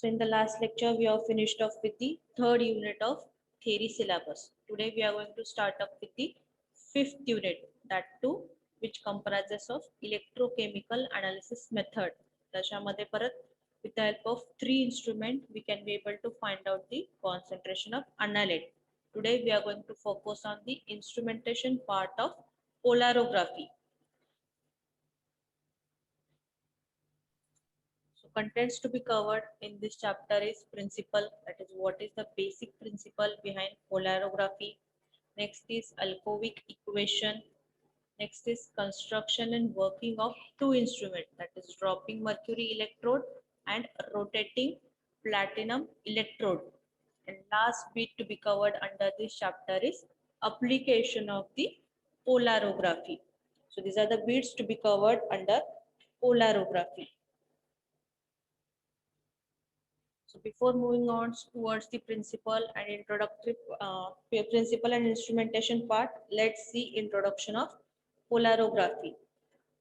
So in the last lecture, we have finished off with the third unit of theory syllabus. Today we are going to start up with the fifth unit, that too, which comprises of electrochemical analysis method. त्याच्यामध्ये परत with the help of three instruments, we can be able to find out the concentration of analyte. Today we are going to focus on the instrumentation part of polarography. So contents to be covered in this chapter is principle, that is what is the basic principle behind polarography. Next is alcovic equation. Next is construction and working of two instruments, that is dropping mercury electrode and rotating platinum electrode. And last bit to be covered under this chapter is application of the polarography. So these are the bits to be covered under polarography. So before moving on towards the principle and introductory principle and instrumentation part, let's see introduction of polarography.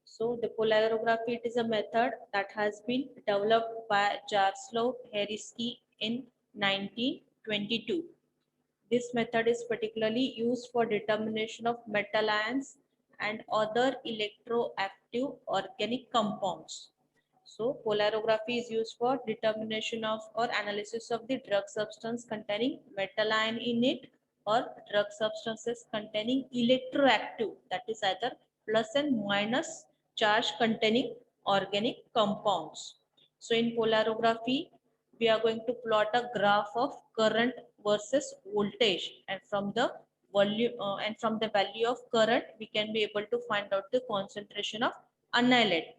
So the polarography, it is a method that has been developed by Jaroslav Herinsky in 1922. This method is particularly used for determination of metal ions and other electroactive organic compounds. So polarography is used for determination of or analysis of the drug substance containing metal ion in it, or drug substances containing electroactive, that is either plus and minus charge containing organic compounds. So in polarography, we are going to plot a graph of current versus voltage, and from the value of current we can be able to find out the concentration of annihilate.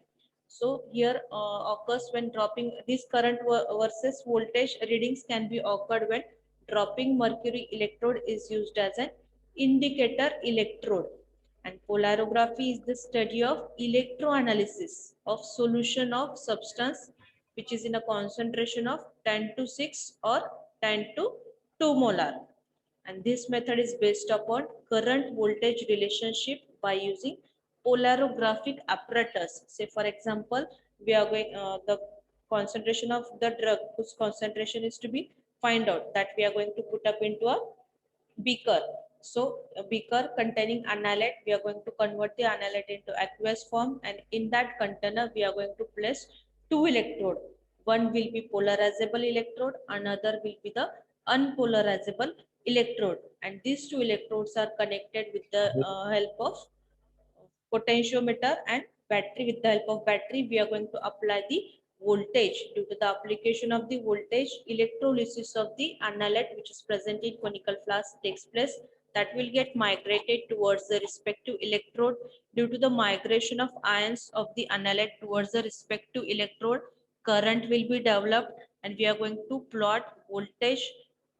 So here occurs when dropping this current versus voltage readings can be occurred when dropping mercury electrode is used as an indicator electrode. And polarography is the study of electroanalysis of solution of substance which is in a concentration of 10 to 6 or 10 to 2 molar. And this method is based upon current voltage relationship by using polarographic apparatus. Say for example, we are going the concentration of the drug whose concentration is to be find out, that we are going to put up into a beaker. So a beaker containing annihilate, we are going to convert the annihilate into aqueous form, and in that container we are going to place two electrode. One will be polarizable electrode, another will be the unpolarizable electrode, and these two electrodes are connected with the help of potentiometer and battery. With the help of battery we are going to apply the voltage. Due to the application of the voltage, electrolysis of the annihilate which is present in conical flask takes place, that will get migrated towards the respective electrode. Due to the migration of ions of the annihilate towards the respective electrode, current will be developed, and we are going to plot voltage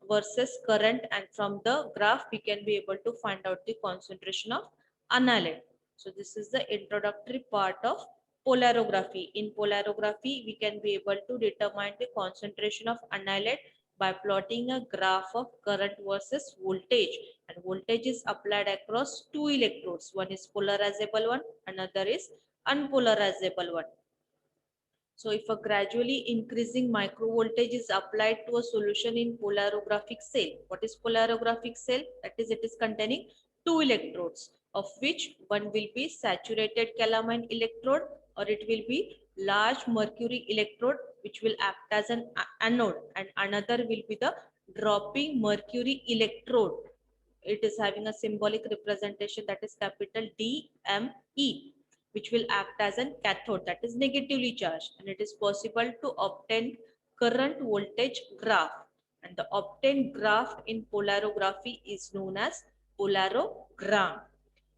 versus current, and from the graph we can be able to find out the concentration of annihilate. So this is the introductory part of polarography. In polarography, we can be able to determine the concentration of annihilate by plotting a graph of current versus voltage. And voltage is applied across two electrodes. One is polarizable one, another is unpolarizable one. So if a gradually increasing microvoltage is applied to a solution in polarographic cell, what is polarographic cell? That is, it is containing two electrodes, of which one will be saturated calamine electrode, or it will be large mercury electrode which will act as an anode, and another will be the dropping mercury electrode. It is having a symbolic representation, that is capital DME, which will act as a cathode, that is negatively charged, and it is possible to obtain current voltage graph, and the obtained graph in polarography is known as polarogram.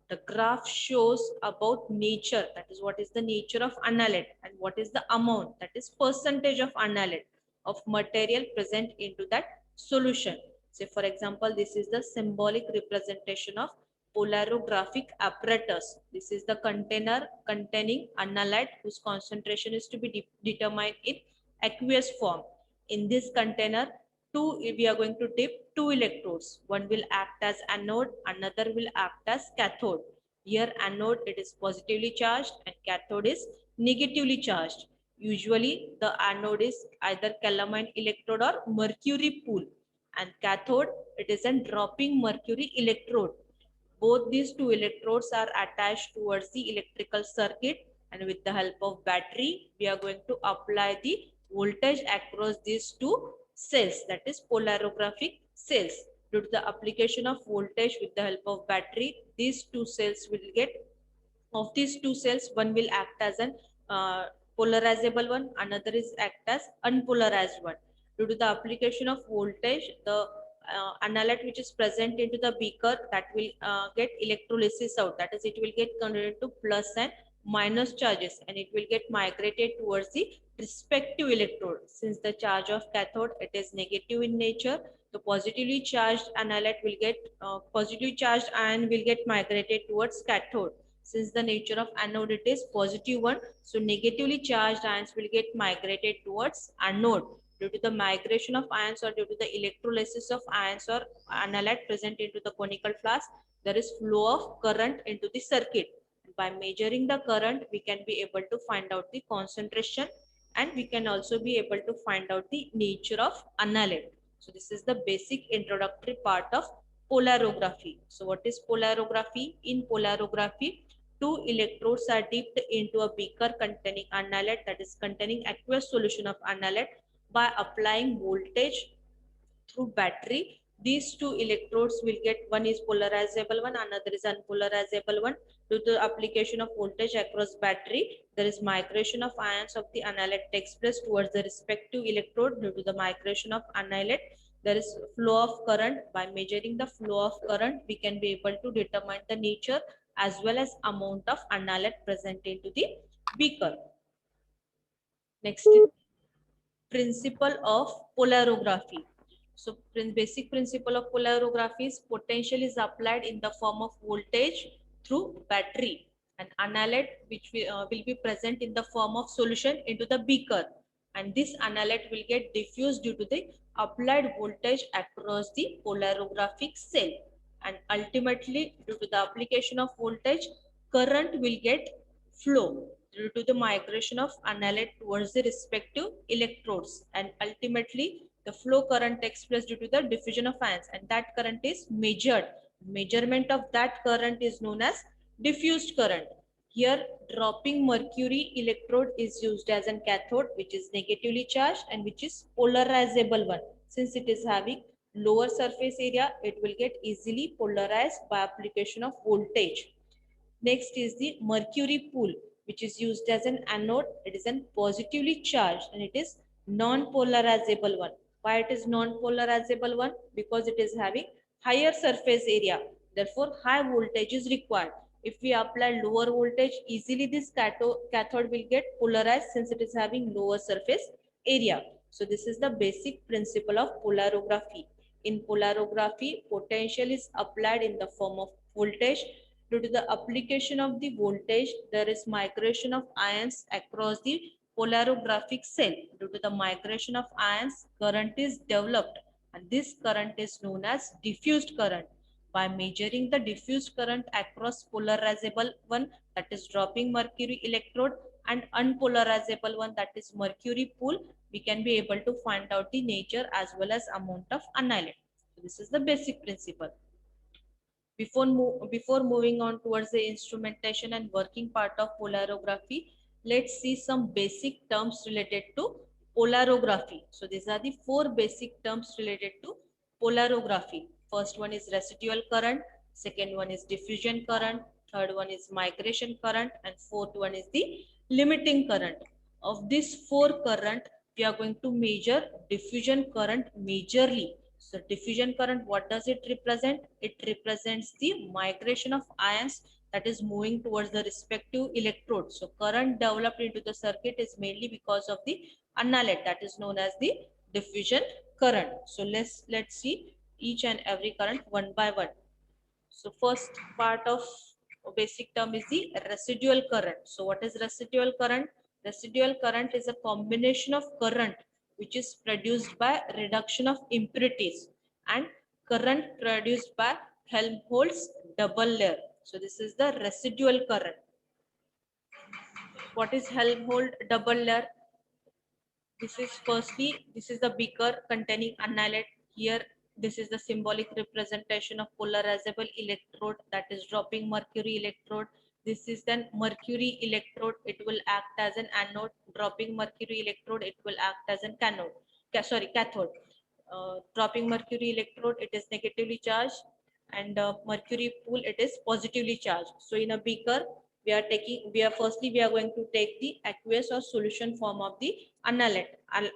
The graph shows about nature, that is what is the nature of annihilate, and what is the amount, that is percentage of annihilate of material present into that solution. Say for example, this is the symbolic representation of polarographic apparatus. This is the container containing annihilate whose concentration is to be determined in aqueous form. In this container, we are going to dip two electrodes. One will act as anode, another will act as cathode. Here anode, it is positively charged and cathode is negatively charged. Usually the anode is either calamine electrode or mercury pool, and cathode it is a dropping mercury electrode. Both these two electrodes are attached towards the electrical circuit, and with the help of battery we are going to apply the voltage across these two cells, that is polarographic cells. Due to the application of voltage with the help of battery, these two cells will get, of these two cells one will act as an uh, polarizable one, another is act as unpolarized one. Due to the application of voltage, the analyte which is present into the beaker, that will get electrolysis out, that is it will get converted to plus and minus charges, and it will get migrated towards the respective electrode. Since the charge of cathode it is negative in nature, the positively charged analyte will get positively charged ion will get migrated towards cathode. Since the nature of anode it is positive one, so negatively charged ions will get migrated towards anode. Due to the migration of ions or due to the electrolysis of ions or analyte present into the conical flask, there is flow of current into the circuit. By measuring the current we can be able to find out the concentration, and we can also be able to find out the nature of analyte. So this is the basic introductory part of polarography. So what is polarography? In polarography, two electrodes are dipped into a beaker containing analyte, that is containing aqueous solution of analyte. By applying voltage through battery, these two electrodes will get, one is polarizable one, another is unpolarizable one. Due to application of voltage across battery, there is migration of ions of the analyte takes place towards the respective electrode. Due to the migration of analyte, there is flow of current. By measuring the flow of current we can be able to determine the nature as well as amount of analyte present into the beaker. Next is principle of polarography. So basic principle of polarography is potential is applied in the form of voltage through battery, and analyte which will be present in the form of solution into the beaker, and this analyte will get diffused due to the applied voltage across the polarographic cell, and ultimately due to the application of voltage, current will get flow due to the migration of analyte towards the respective electrodes, and ultimately the flow current takes place due to the diffusion of ions, and that current is measured. Measurement of that current is known as diffused current. Here dropping mercury electrode is used as a cathode, which is negatively charged and which is polarizable one. Since it is having lower surface area, it will get easily polarized by application of voltage. Next is the mercury pool, which is used as an anode. It is an positively charged and it is non-polarizable one. Why it is non-polarizable one? Because it is having higher surface area. Therefore, high voltage is required. If we apply lower voltage, easily this cathode will get polarized since it is having lower surface area. So this is the basic principle of polarography. In polarography, potential is applied in the form of voltage. Due to the application of the voltage, there is migration of ions across the polarographic cell. Due to the migration of ions, current is developed, and this current is known as diffused current. By measuring the diffused current across polarizable one, that is dropping mercury electrode, and unpolarizable one, that is mercury pool, we can be able to find out the nature as well as amount of analyte. So this is the basic principle. Before moving on towards the instrumentation and working part of polarography, let's see some basic terms related to polarography. So these are the four basic terms related to polarography. First one is residual current, second one is diffusion current, third one is migration current, and fourth one is the limiting current. Of these four current, we are going to measure diffusion current majorly. So diffusion current, what does it represent? It represents the migration of ions that is moving towards the respective electrode. So current developed into the circuit is mainly because of the analyte, that is known as the diffusion current. So let's see each and every current one by one. So first part of basic term is the residual current. So what is residual current? Residual current is a combination of current which is produced by reduction of impurities and current produced by Helmholtz double layer. So this is the residual current. What is Helmholtz double layer? This is firstly, this is the beaker containing annihilate. Here, this is the symbolic representation of polarizable electrode, that is dropping mercury electrode. This is then mercury electrode. It will act as an anode. Dropping mercury electrode, it will act as an canode. Cathode. Dropping mercury electrode, it is negatively charged, and mercury pool, it is positively charged. So in a beaker, we are going to take the aqueous or solution form of the annihilate.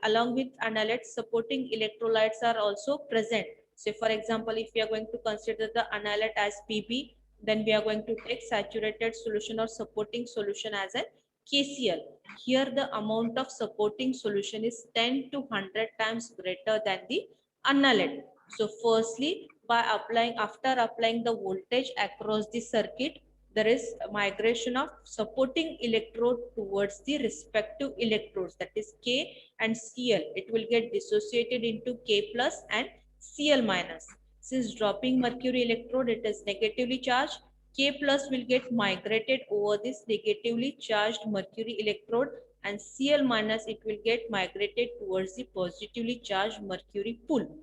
Along with annihilate, supporting electrolytes are also present. So for example, if we are going to consider the annihilate as Pb, then we are going to take saturated solution or supporting solution as an KCl. Here the amount of supporting solution is 10 to 100 times greater than the annihilate. So firstly, after applying the voltage across the circuit, there is a migration of supporting electrode towards the respective electrodes, that is K and Cl. It will get dissociated into K plus and Cl minus. Since dropping mercury electrode, it is negatively charged, K plus will get migrated over this negatively charged mercury electrode, and Cl minus, it will get migrated towards the positively charged mercury pool.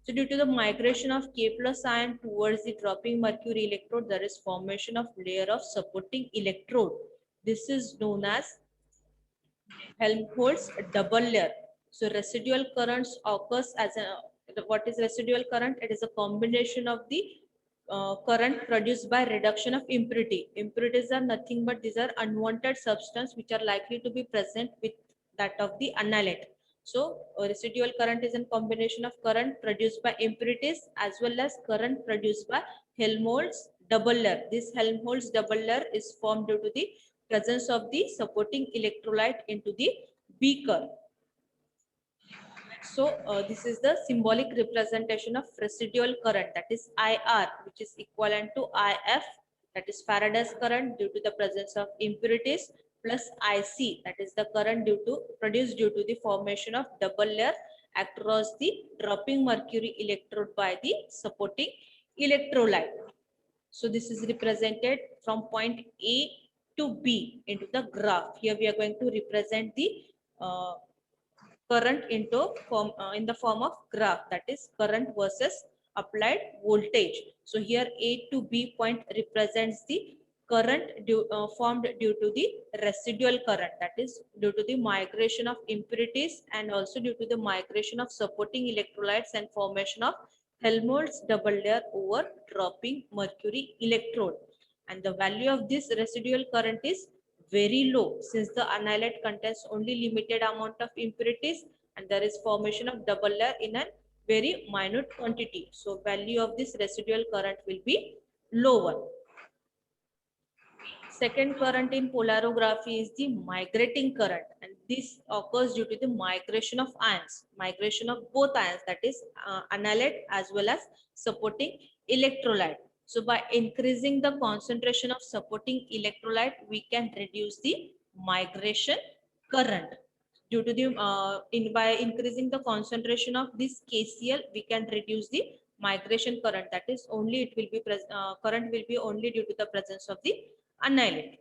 So due to the migration of K plus ion towards the dropping mercury electrode, there is formation of layer of supporting electrode. This is known as Helmholtz double layer. So residual currents occurs as a, what is residual current? It is a combination of the current produced by reduction of impurity. Impurities are nothing but these are unwanted substance which are likely to be present with that of the annihilate. So residual current is a combination of current produced by impurities as well as current produced by Helmholtz double layer. This Helmholtz double layer is formed due to the presence of the supporting electrolyte into the beaker. So this is the symbolic representation of residual current, that is IR, which is equivalent to IF, that is Faraday's current due to the presence of impurities, plus IC, that is the current produced due to the formation of double layer across the dropping mercury electrode by the supporting electrolyte. So this is represented from point A to B into the graph. Here we are going to represent the uh, current in the form of graph, that is current versus applied voltage. So here A to B point represents the current formed due to the residual current, that is due to the migration of impurities and also due to the migration of supporting electrolytes and formation of Helmholtz double layer over dropping mercury electrode. And the value of this residual current is very low since the annihilate contains only limited amount of impurities and there is formation of double layer in a very minute quantity. So value of this residual current will be lower. Second current in polarography is the migrating current, and this occurs due to the migration of ions, migration of both ions, that is annihilate as well as supporting electrolyte. So by increasing the concentration of supporting electrolyte, we can reduce the migration current. Due to the by increasing the concentration of this KCl, we can reduce the migration current. That is only it will be current will be only due to the presence of the annihilate.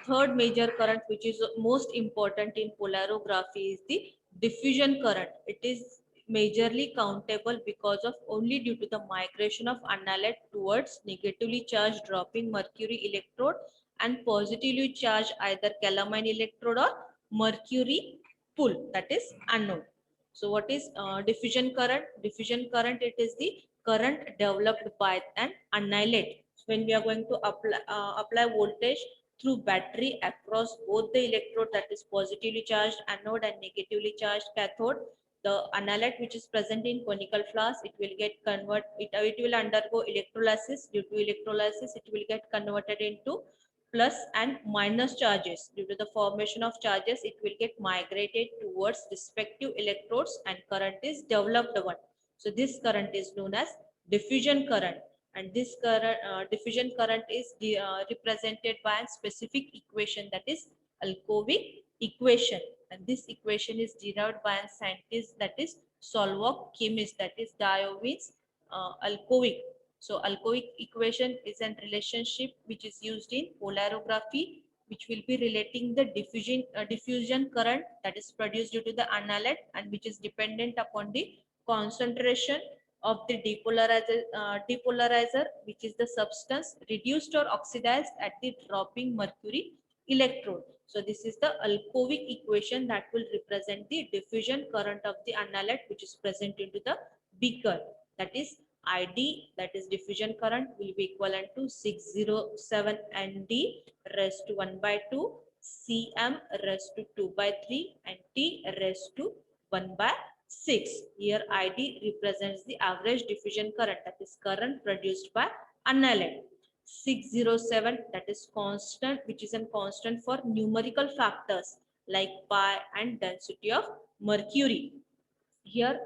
Third major current, which is most important in polarography, is the diffusion current. It is majorly countable because of only due to the migration of annihilate towards negatively charged dropping mercury electrode and positively charged either calamine electrode or mercury pool, that is anode. So what is diffusion current? Diffusion current, it is the current developed by an annihilate. When we are going to apply voltage through battery across both the electrode, that is positively charged anode and negatively charged cathode, the annihilate which is present in conical flask, it will get it will undergo electrolysis. Due to electrolysis, it will get converted into plus and minus charges. Due to the formation of charges, it will get migrated towards respective electrodes and current is developed one. So this current is known as diffusion current, and this current diffusion current is represented by a specific equation, that is Alkovic equation, and this equation is derived by a scientist, that is Slovak chemist, that is Diogenes Alkovic. So Alkovic equation is a relationship which is used in polarography. which will be relating the diffusion current that is produced due to the annulate and which is dependent upon the concentration of the depolarizer, which is the substance reduced or oxidized at the dropping mercury electrode. So this is the Alkovic equation that will represent the diffusion current of the annulate which is present into the beaker. That is ID, that is diffusion current, will be equivalent to 607 ND raised to 1 by 2, Cm raised to 2 by 3 and T raised to 1 by 6. Here ID represents the average diffusion current, that is current produced by annulate. 607, that is constant, which is a constant for numerical factors like pi and density of mercury. Here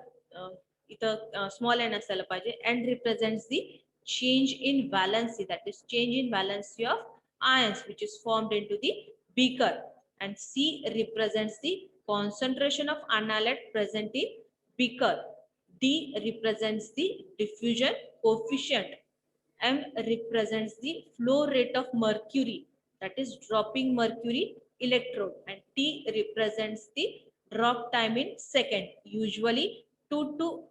इथं small n असायला पाहिजे. N represents the change in valency, that is change in valency of ions which is formed into the beaker, and C represents the concentration of annulate present in beaker. D represents the diffusion coefficient. M represents the flow rate of mercury, that is dropping mercury electrode, and T represents the drop time in second. Usually 2 to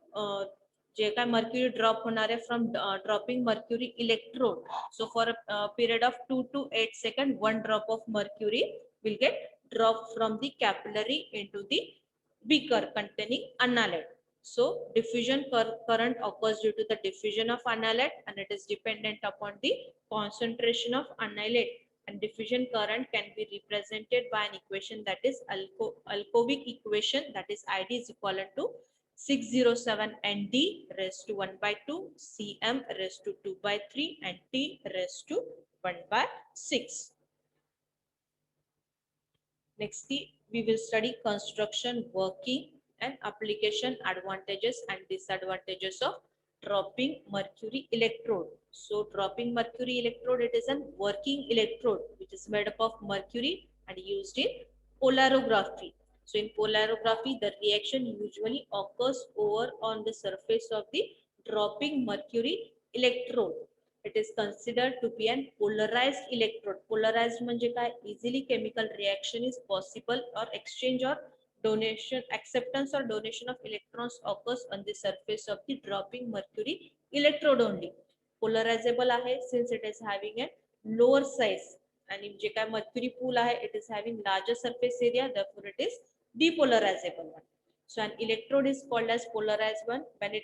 जे काय mercury drop होणार आहे from dropping mercury electrode. So for a period of 2 to 8 seconds, 1 drop of mercury will get dropped from the capillary into the beaker containing annulate. So diffusion current occurs due to the diffusion of annulate and it is dependent upon the concentration of annulate, and diffusion current can be represented by an equation that is Alkovic equation, that is ID is equivalent to 607 ND raised to 1 by 2, Cm raised to 2 by 3 and T raised to 1 by 6. Next, we will study construction, working and application, advantages and disadvantages of dropping mercury electrode. So dropping mercury electrode, it is a working electrode which is made up of mercury and used in polarography. So in polarography, the reaction usually occurs over on the surface of the dropping mercury electrode. It is considered to be an polarized electrode. Polarized म्हणजे काय? Easily chemical reaction is possible or exchange or donation, acceptance or donation of electrons occurs on the surface of the dropping mercury electrode only. Polarizable आहे since it is having a lower size, आणि जे काय mercury pool आहे it is having larger surface area, therefore it is depolarizable one. So an electrode is called as polarized one when it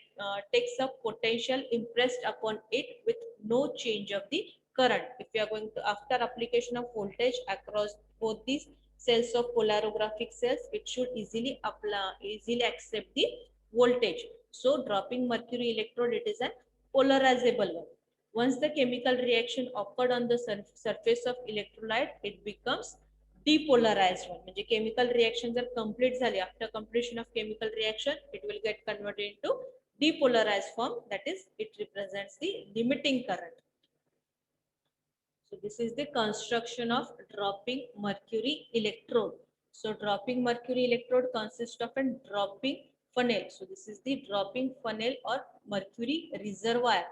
takes a potential impressed upon it with no change of the current. If you are going to, after application of voltage across both these cells of polarographic cells, it should easily accept the voltage. So dropping mercury electrode, it is a polarizable one. Once the chemical reaction occurred on the surface of electrolyte, it becomes depolarized one. म्हणजे chemical reaction जर complete झाली, after completion of chemical reaction, it will get converted into depolarized form, that is it represents the limiting current. So this is the construction of dropping mercury electrode. So dropping mercury electrode consists of a dropping funnel. So this is the dropping funnel or mercury reservoir,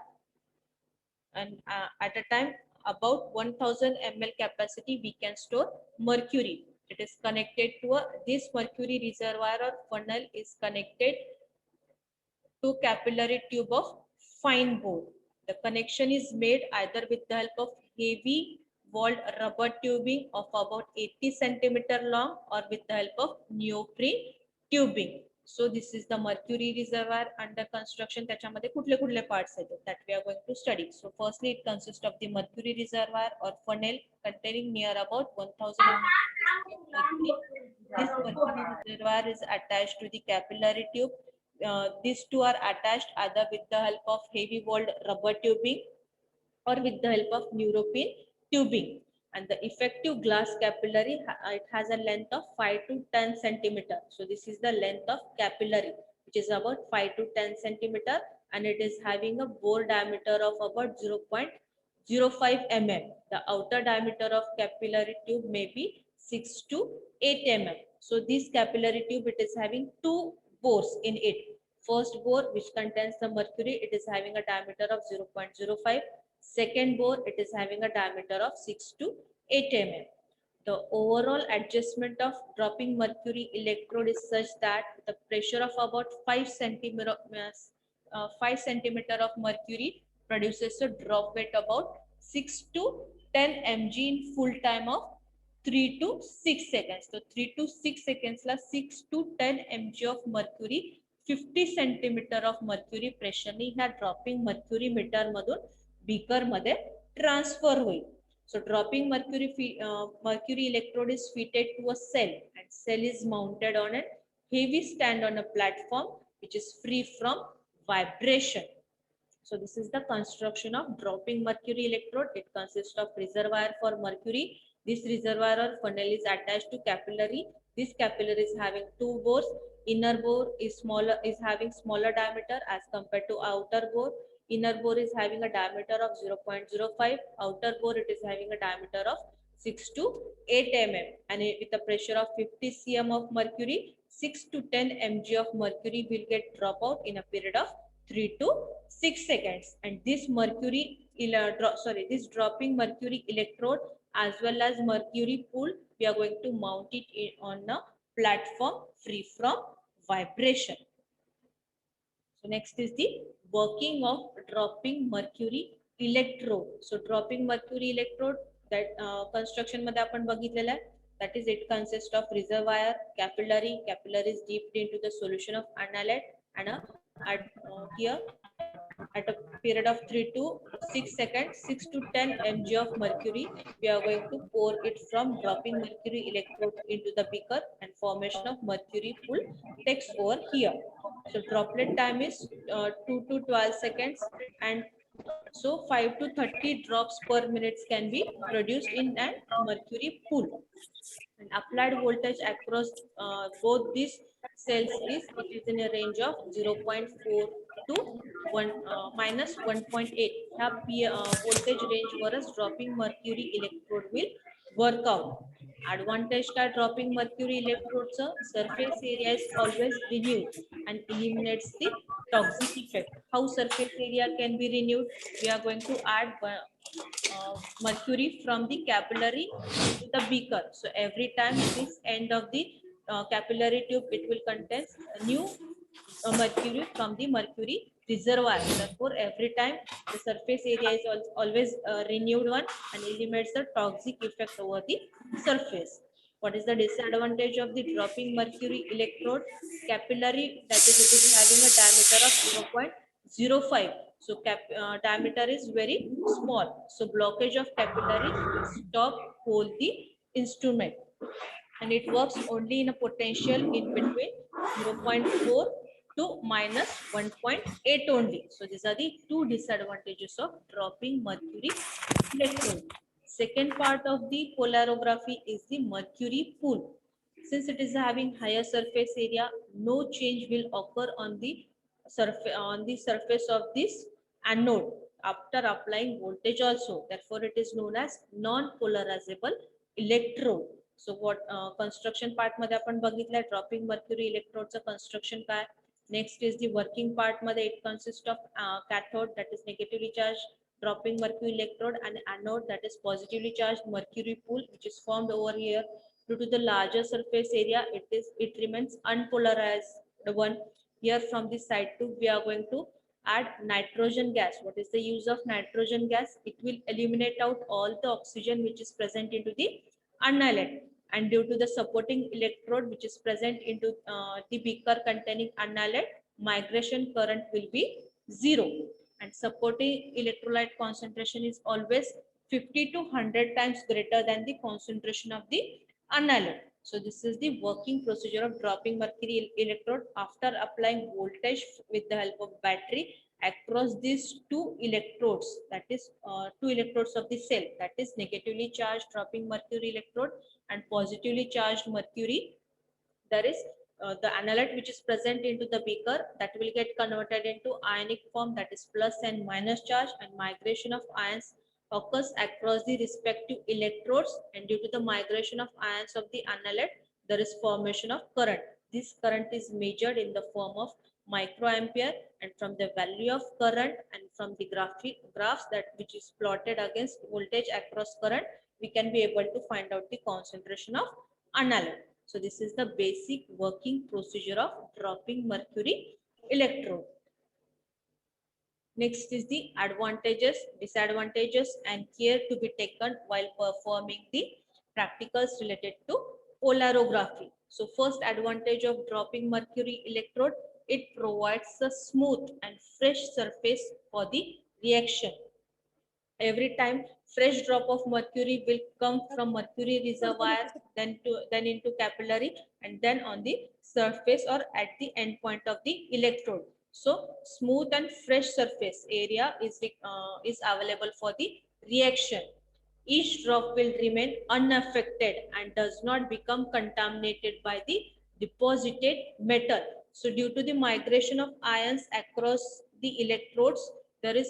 and at a time about 1000 ml capacity we can store mercury. It is connected to this mercury reservoir or funnel is connected to capillary tube of fine bore. The connection is made either with the help of heavy walled rubber tubing of about 80 centimeter long or with the help of neoprene tubing. So this is the mercury reservoir under construction. त्याच्यामध्ये कुठले कुठले parts आहेत that we are going to study. So firstly, it consists of the mercury reservoir or funnel containing near about 1000 mercury. This mercury reservoir is attached to the capillary tube. These two are attached either with the help of heavy walled rubber tubing or with the help of neoprene tubing. And the effective glass capillary, it has a length of 5 to 10 centimeter. So this is the length of capillary, which is about 5 to 10 centimeter, and it is having a bore diameter of about 0.05 mm. The outer diameter of capillary tube may be 6 to 8 mm. So this capillary tube, it is having two bores in it. First bore, which contains the mercury, it is having a diameter of 0.05. Second bore, it is having a diameter of 6 to 8 mm. The overall adjustment of dropping mercury electrode is such that the pressure of about 5 centimeter of mercury produces a drop weight about 6 to 10 mg in full time of 3 to 6 seconds. So 3 to 6 seconds La 6 to 10 mg of mercury 50 centimeter of mercury pressure ने ह्या dropping mercury meter मधून beaker मध्ये transfer होईल. So dropping mercury electrode is fitted to a cell, and cell is mounted on a heavy stand on a platform which is free from vibration. So this is the construction of dropping mercury electrode. It consists of reservoir for mercury. This reservoir or funnel is attached to capillary. This capillary is having two bores. Inner bore is having smaller diameter as compared to outer bore. Inner bore is having a diameter of 0.05. Outer bore it is having a diameter of 6 to 8 mm, and with a pressure of 50 cm of mercury, 6 to 10 mg of mercury will get drop out in a period of 3 to 6 seconds. And this this dropping mercury electrode as well as mercury pool, we are going to mount it on a platform free from vibration. So next is the working of dropping mercury electrode. So dropping mercury electrode, that construction मध्ये आपण बघितलेलं आहे. That is, it consists of reservoir, capillary is dipped into the solution of analyte, and here at a period of 3 to 6 seconds, 6 to 10 mg of mercury, we are going to pour it from dropping mercury electrode into the beaker, and formation of mercury pool takes over here. So droplet time is 2 to 12 seconds, and so 5 to 30 drops per minute can be produced in an mercury pool. And applied voltage across both these cells is in a range of 0.4 to 1.8. Voltage range whereas dropping mercury electrode will work out. Advantage that dropping mercury electrodes surface area is always renewed and eliminates the toxic effect. How surface area can be renewed? We are going to add mercury from the capillary into the beaker. So every time this end of the capillary tube, it will contain new mercury from the mercury reservoir. Therefore, every time the surface area is always renewed one and eliminates the toxic effect over the surface. What is the disadvantage of the dropping mercury electrode? Capillary, that is, it is having a diameter of 0.05. So diameter is very small. So blockage of capillary will stop hold the instrument, and it works only in a potential in between 0.4 to minus 1.8 only. So these are the two disadvantages of dropping mercury electrode. Second part of the polarography is the mercury pool. Since it is having higher surface area, no change will occur on the surface of this anode after applying voltage also. Therefore, it is known as non-polarizable electrode. So what construction part मध्ये आपण बघितलंय dropping mercury electrode चं construction काय. Next is the working part मध्ये it consists of cathode, that is negatively charged dropping mercury electrode, and anode, that is positively charged mercury pool, which is formed over here. Due to the larger surface area, it remains unpolarized one. Here from the side 2, we are going to add nitrogen gas. What is the use of nitrogen gas? It will eliminate out all the oxygen which is present into the annulate, and due to the supporting electrode which is present into the beaker containing annulate, migration current will be 0, and supporting electrolyte concentration is always 50 to 100 times greater than the concentration of the annulate. So this is the working procedure of dropping mercury electrode after applying voltage with the help of battery across these two electrodes, that is two electrodes of the cell, that is negatively charged dropping mercury electrode and positively charged mercury. There is the analyte which is present into the beaker, that will get converted into ionic form, that is plus and minus charge, and migration of ions occurs across the respective electrodes, and due to the migration of ions of the analyte, there is formation of current. This current is measured in the form of microampere, and from the value of current and from the graphs that which is plotted against voltage across current, we can be able to find out the concentration of analyte. So this is the basic working procedure of dropping mercury electrode. Next is the advantages, disadvantages, and care to be taken while performing the practicals related to polarography. So first advantage of dropping mercury electrode, it provides a smooth and fresh surface for the reaction. Every time fresh drop of mercury will come from mercury reservoir, then into capillary, and then on the surface or at the end point of the electrode. So smooth and fresh surface area is available for the reaction. Each drop will remain unaffected and does not become contaminated by the deposited metal. So due to the migration of ions across the electrodes, there is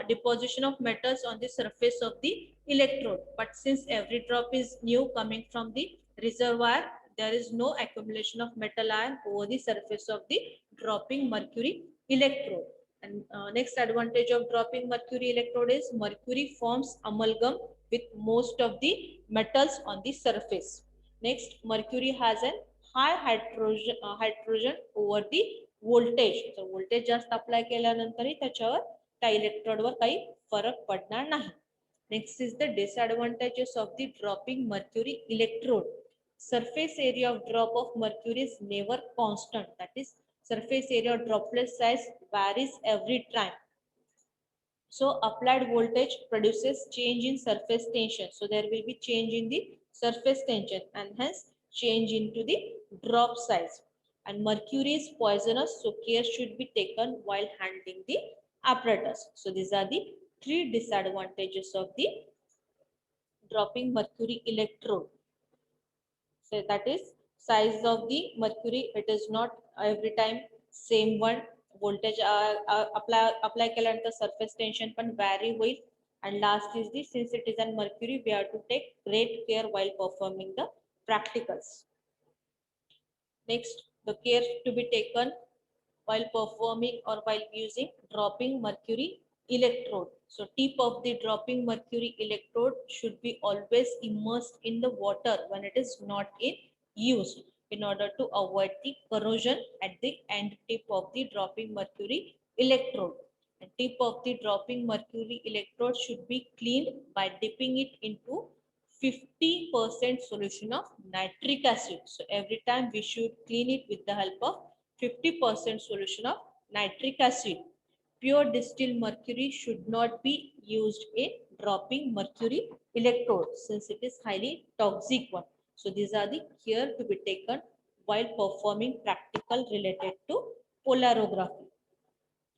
deposition of metals on the surface of the electrode. But since every drop is new coming from the reservoir, there is no accumulation of metal ion over the surface of the dropping mercury electrode. And next advantage of dropping mercury electrode is mercury forms amalgam with most of the metals on the surface. Next, mercury has a high hydrogen over the voltage. So voltage जास्त apply केल्यानंतरही त्याच्यावर त्या इलेक्ट्रोडवर काही फरक पडणार नाही. Next is the disadvantages of the dropping mercury electrode. Surface area of drop of mercury is never constant. That is, surface area droplet size varies every time. So applied voltage produces change in surface tension. So there will be change in the surface tension and hence change into the drop size. And mercury is poisonous, so care should be taken while handling the apparatus. So these are the three disadvantages of the dropping mercury electrode. So that is size of the mercury. It is not every time same one. Voltage apply केल्यानंतर surface tension पण vary होईल. And last is the, since it is an mercury, we have to take great care while performing the practicals. Next, the care to be taken while performing or while using dropping mercury electrode. So tip of the dropping mercury electrode should be always immersed in the water when it is not in use in order to avoid the corrosion at the end tip of the dropping mercury electrode. The tip of the dropping mercury electrode should be cleaned by dipping it into 50% solution of nitric acid. So every time we should clean it with the help of 50% solution of nitric acid. Pure distilled mercury should not be used in dropping mercury electrode since it is highly toxic one. So these are the care to be taken while performing practical related to polarography.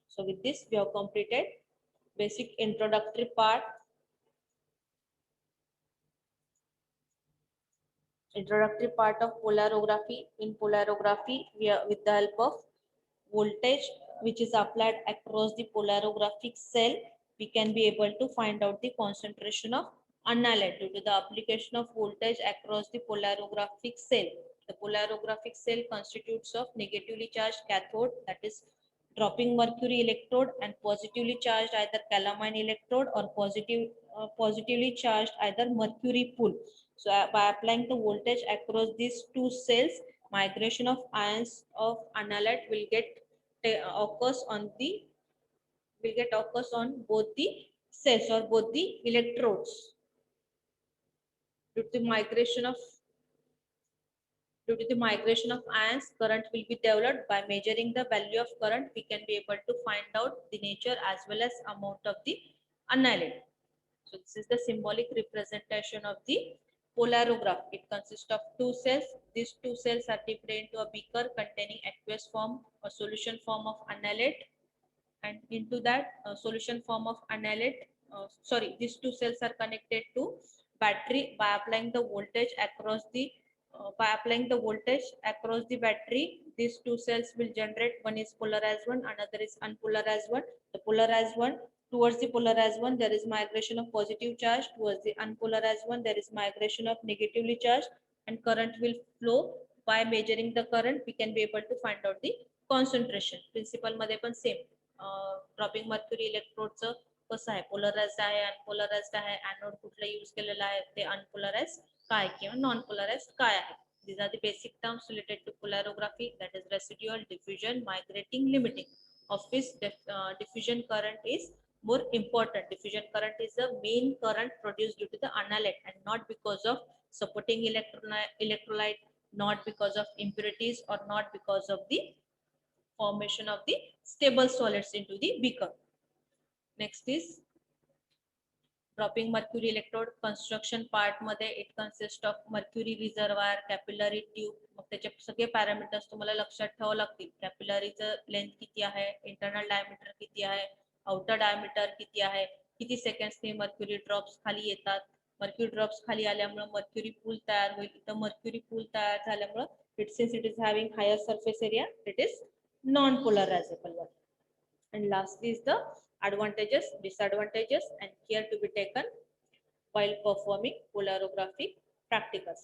So with this we have completed basic introductory part. Introductory part of polarography. In polarography, we are with the help of voltage which is applied across the polarographic cell, we can be able to find out the concentration of analyte due to the application of voltage across the polarographic cell. The polarographic cell constitutes of negatively charged cathode, that is dropping mercury electrode, and positively charged either calamine electrode or positively charged either mercury pool. So by applying the voltage across these two cells, migration of ions of analyte will get occurs on the occurs on both the cells or both the electrodes. Due to the migration of ions, current will be developed. By measuring the value of current, we can be able to find out the nature as well as amount of the analyte. So this is the symbolic representation of the polarograph. It consists of two cells. These two cells are dipped into a beaker containing aqueous form or solution form of analyte, and into that solution form of analyte, these two cells are connected to battery by applying the voltage across the battery. These two cells will generate, one is polarized one, another is unpolarized one. The polarized one, towards the polarized one there is migration of positive charge, towards the unpolarized one there is migration of negatively charged, and current will flow. By measuring the current we can be able to find out the concentration. Principle मध्ये पण same, dropping mercury electrodes कसं आहे, polarised आहे, unpolarised आहे, anode कुठला use केलेला आहे, ते अनपोलराइज्ड काय किंवा नॉन पोलराइज्ड काय आहे. These are the basic terms related to polarography, that is residual, diffusion, migrating, limiting, of which diffusion current is more important. Diffusion current is the main current produced due to the analyte and not because of supporting electrolyte, not because of impurities, or not because of the formation of the stable solids into the beaker. Next is dropping mercury electrode. Construction part मध्ये it consists of mercury reservoir, capillary tube. मग त्याचे सगळे parameters तुम्हाला लक्षात ठेवावं लागतील. कॅपिलरीचं length किती आहे, internal diameter किती आहे, आउटर डायमीटर किती आहे, किती सेकंड्सनी मर्क्युरी ड्रॉप्स खाली येतात. मर्क्युरी ड्रॉप्स खाली आल्यामुळे मर्क्युरी पूल तयार होईल. इथं मर्क्युरी पूल तयार झाल्यामुळे it since it is having higher surface area, it is non polarizable one. And lastly is the advantages, disadvantages, and care to be taken while performing polarographic practicals.